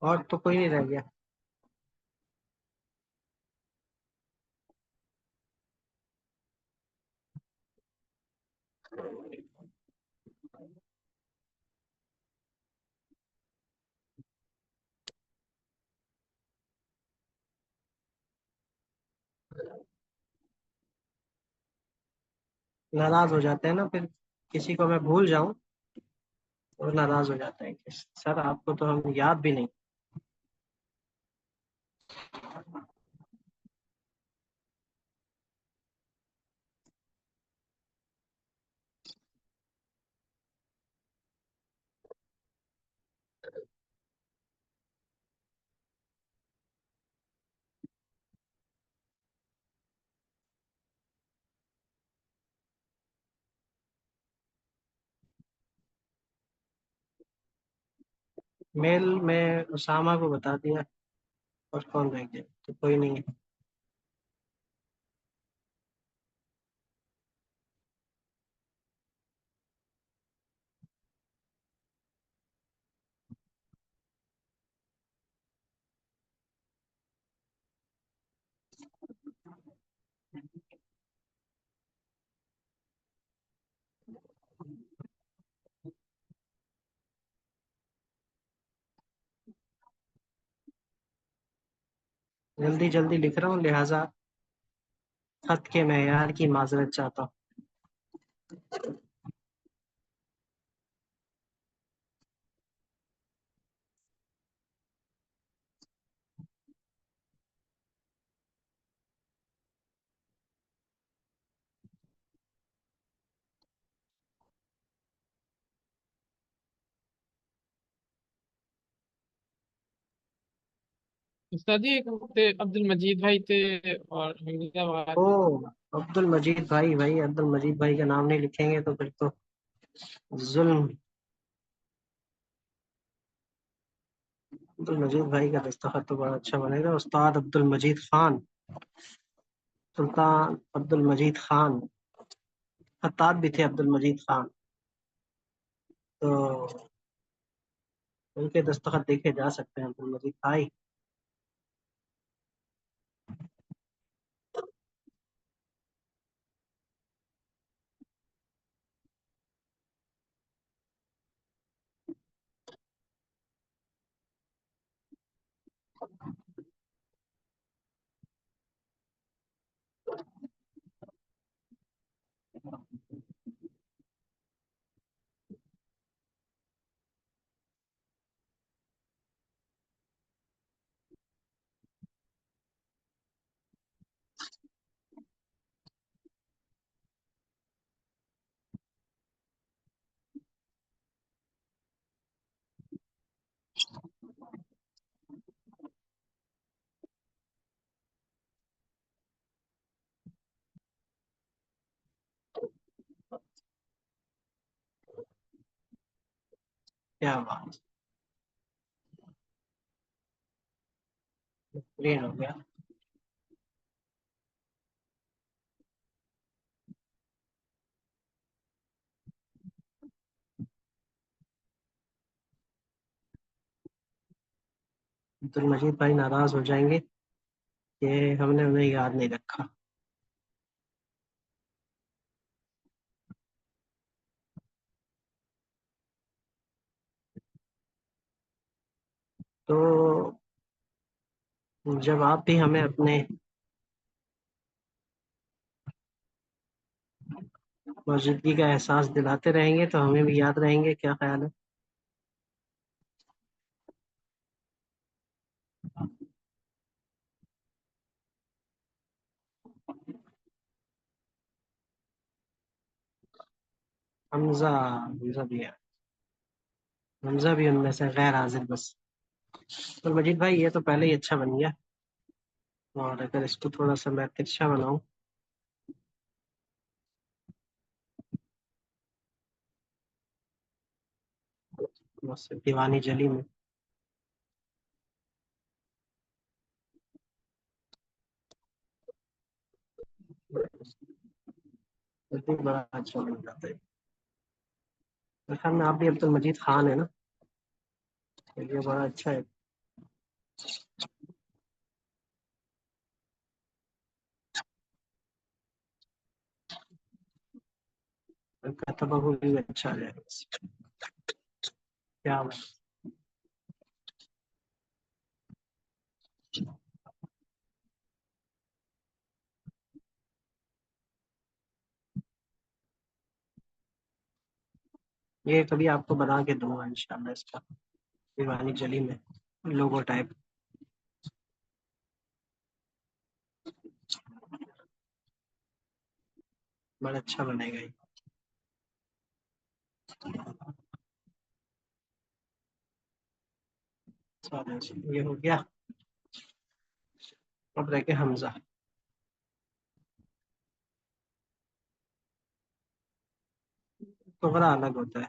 और तो कोई नहीं रह गया। नाराज हो जाते हैं ना फिर, किसी को मैं भूल जाऊं तो नाराज हो जाते हैं कि सर आपको तो हम याद भी नहीं। मेल में उसामा को बता दिया, और कौन रह गया? तो कोई नहीं है। जल्दी जल्दी लिख रहा हूँ, लिहाजा खत के मेयार की माजरत चाहता हूँ। उस्ताद जी, एक थे अब्दुल मजीद भाई थे और हमीदा ओ, वगैरह। अब्दुल मजीद भाई, भाई अब्दुल मजीद भाई का नाम नहीं लिखेंगे तो फिर तो जुल्म। अब्दुल मजीद भाई का दस्तखत तो बड़ा अच्छा बनेगा। उस्ताद अब्दुल मजीद खान, सुल्तान अब्दुल मजीद खान, खत्ताब भी थे अब्दुल मजीद खान, तो उनके दस्तखत देखे जा सकते हैं अब्दुल मजीद भाई। क्या बात, ग्रीन हो गया। अब्दुल मजीद भाई नाराज हो जाएंगे कि हमने उन्हें याद नहीं रखा। तो जब आप भी हमें अपने मौजूदगी का एहसास दिलाते रहेंगे तो हमें भी याद रहेंगे, क्या ख्याल है? हमजा, हमजा भी है, हमजा भी उनमें से गैर हाजिर बस। तो मजीद भाई ये तो पहले ही अच्छा बन गया, और अगर इसको थोड़ा सा मैं तिरछा बनाऊं, बस दीवानी जली में, तो भी बड़ा अच्छा बन जाता है। मेरे ख्याल में आप भी अब्दुल मजीद खान है ना, तो ये बड़ा अच्छा है। इनका तबहुर भी अच्छा आ जाएगा बस। क्या बात। ये कभी आपको बना के दूंगा इंशाल्लाह, इसका दीवानी जली में लोगो टाइप, बड़ा अच्छा बनेगा ये। चलो जी, ये हो गया। अब रह के हमजा। तुगरा अलग होता है।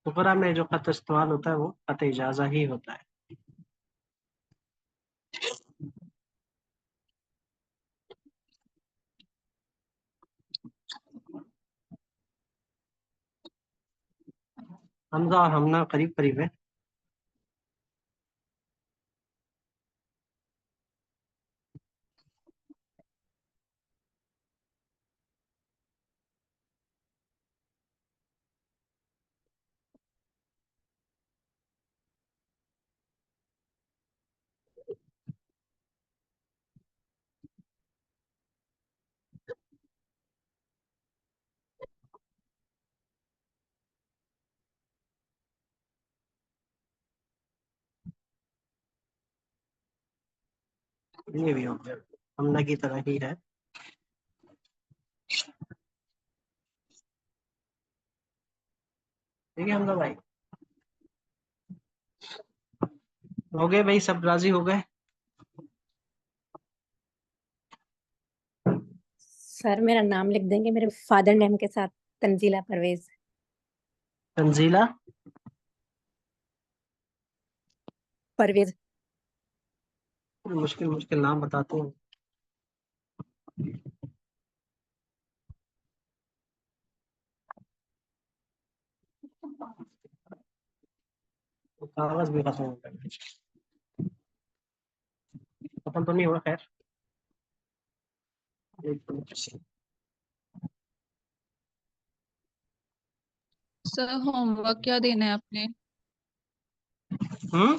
तुगरा में जो खत इस्तेमाल होता है वो खत इजाजा ही होता है। हमजा और हमना करीब करीब है। ये भी हो गया, हमला की तरह ही है। ठीक है हमला भाई, हो गए भाई, सब राजी हो गए। सर मेरा नाम लिख देंगे मेरे फादर नेम के साथ, तंजीला परवेज। तंजीला परवेज। मुश्किल मुश्किल नाम बताते हैं। तो कागज भी खत्म हो गए, खत्म तो नहीं हुआ खैर। एक मिनट। सर होमवर्क क्या देना है आपने? हम्म,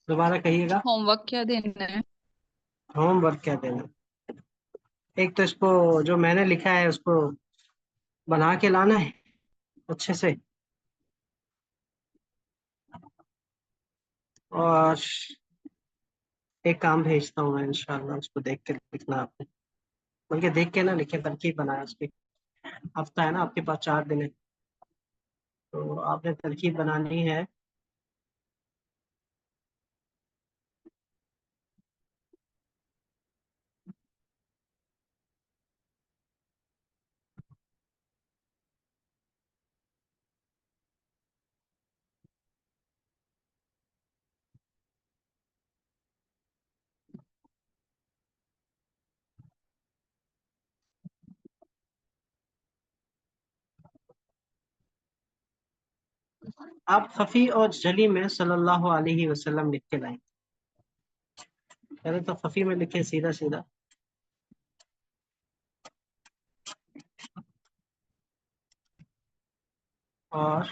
दोबारा कहिएगा। होमवर्क क्या देना है? होमवर्क क्या देना, एक तो इसको जो मैंने लिखा है उसको बना के लाना है अच्छे से, और एक काम भेजता हूँ मैं इंशाल्लाह, उसको देख के लिखना आपने, बल्कि देख के ना लिखे, तरकीब बनाए उसकी। हफ्ता है ना आपके पास, 4 दिन है, तो आपने तरकीब बनानी है। आप खफी और जली में सल्लल्लाहु अलैहि वसल्लम लिख के लाएं। पहले तो खफी में लिखे सीधा सीधा, और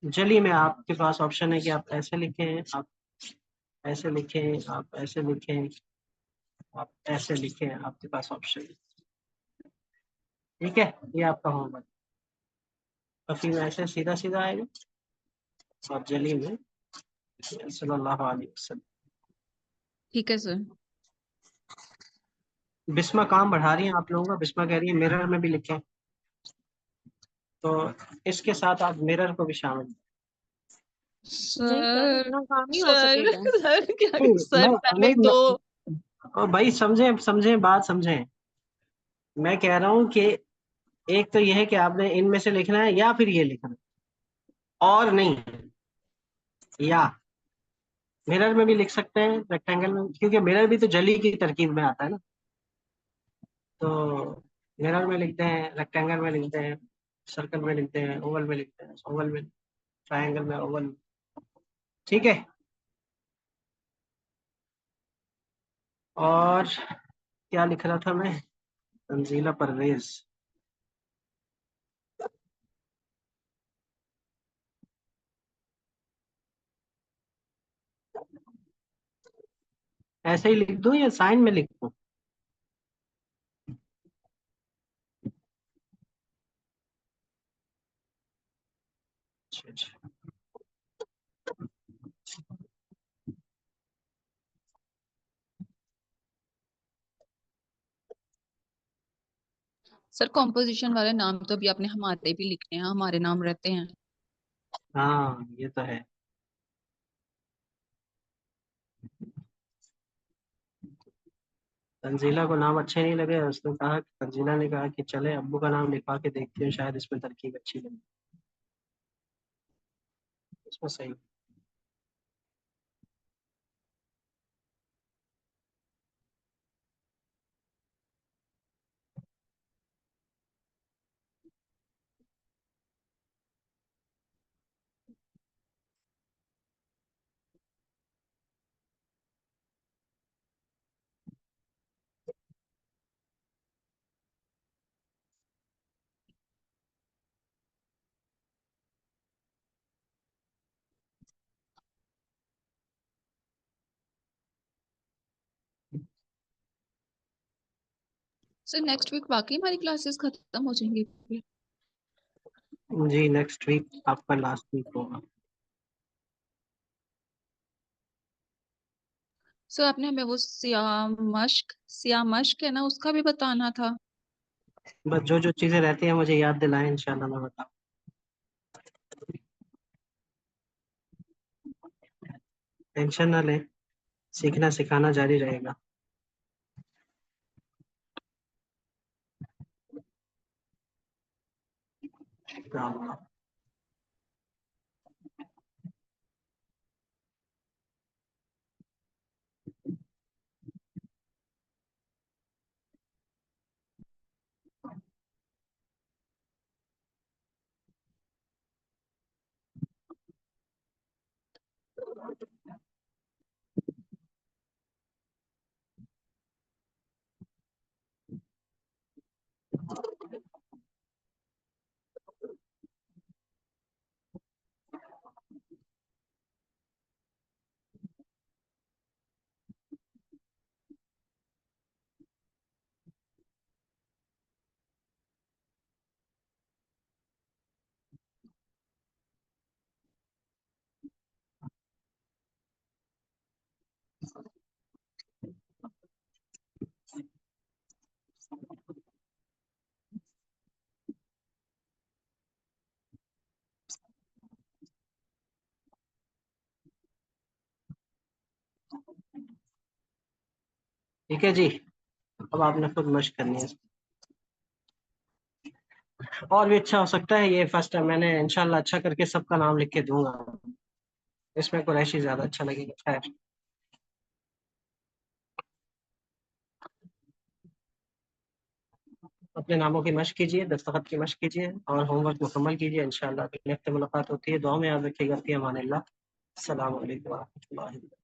जली में आपके पास ऑप्शन है कि आप ऐसे लिखें, आप ऐसे लिखें, आप ऐसे लिखें, आप ऐसे लिखें, आपके पास ऑप्शन है। ठीक है, ये आपका होमवर्क। खफी में ऐसे सीधा सीधा आएगा, और जली में सल्लल्लाहु अलैहि वसल्लम। ठीक है सर। बिस्मा काम बढ़ा रही है आप लोगों का, बिस्मा कह रही है मिरर में भी लिखें, तो इसके साथ आप मिरर को भी शामिल। नहीं सर, सर इतना काम नहीं हो सर सकेगा। सर क्या? नहीं, सर पहले नहीं, तो और भाई समझे समझे बात समझे, मैं कह रहा हूँ कि एक तो यह है कि आपने इनमें से लिखना है या फिर ये लिखना है, और नहीं, या मिरर में भी लिख सकते हैं, रेक्टेंगल में, क्योंकि मिरर भी तो जली की तरकीब में आता है ना, तो मिरर में लिखते हैं, रेक्टेंगल में लिखते हैं, सर्कल में लिखते हैं, ओवल में लिखते हैं, ओवल में, ट्रायंगल में, ओवल। ठीक है, और क्या लिख रहा था मैं, तंजीला परवेज। ऐसे ही लिख दूं या साइन में लिख दूं? अच्छा अच्छा। सर कॉम्पोजिशन वाले नाम तो अभी आपने हमारे भी लिखने हैं, हमारे नाम रहते हैं। हाँ ये तो है। तंजीला को नाम अच्छे नहीं लगे, उसने कहा, तंजीला ने कहा कि चले अब्बू का नाम लिखवा के देखते हैं, शायद इसमें तरकीब अच्छी बने, इसमें सही। सर नेक्स्ट वीक बाकी हमारी क्लासेस खत्म हो जाएंगी? जी नेक्स्ट वीक आपका लास्ट वीक होगा। सो आपने हमें वो सियाह मश्क है ना, उसका भी बताना था। बस जो जो चीजें रहती हैं मुझे याद दिलाएं, इंशाल्लाह मैं बताऊँ। टेंशन ना लें, सीखना सिखाना जारी रहेगा। हाँ। ठीक है जी, अब आपने खुद मश्क करनी है। और भी अच्छा हो सकता है, ये फर्स्ट टाइम मैंने इंशाल्लाह अच्छा करके सबका नाम लिख के दूंगा। इसमें कुरैशी ज्यादा अच्छा लगेगा। खैर, अपने नामों की मश्क कीजिए, दस्तखत की मश्क कीजिए और होमवर्क मुकम्मल कीजिए। इंशाल्लाह अगले हफ्ते मुलाकात होती है। दुआ में याद रखिएगा। फी अमानिल्लाह। अस्सलाम वालेकुम व रहमतुल्लाहि।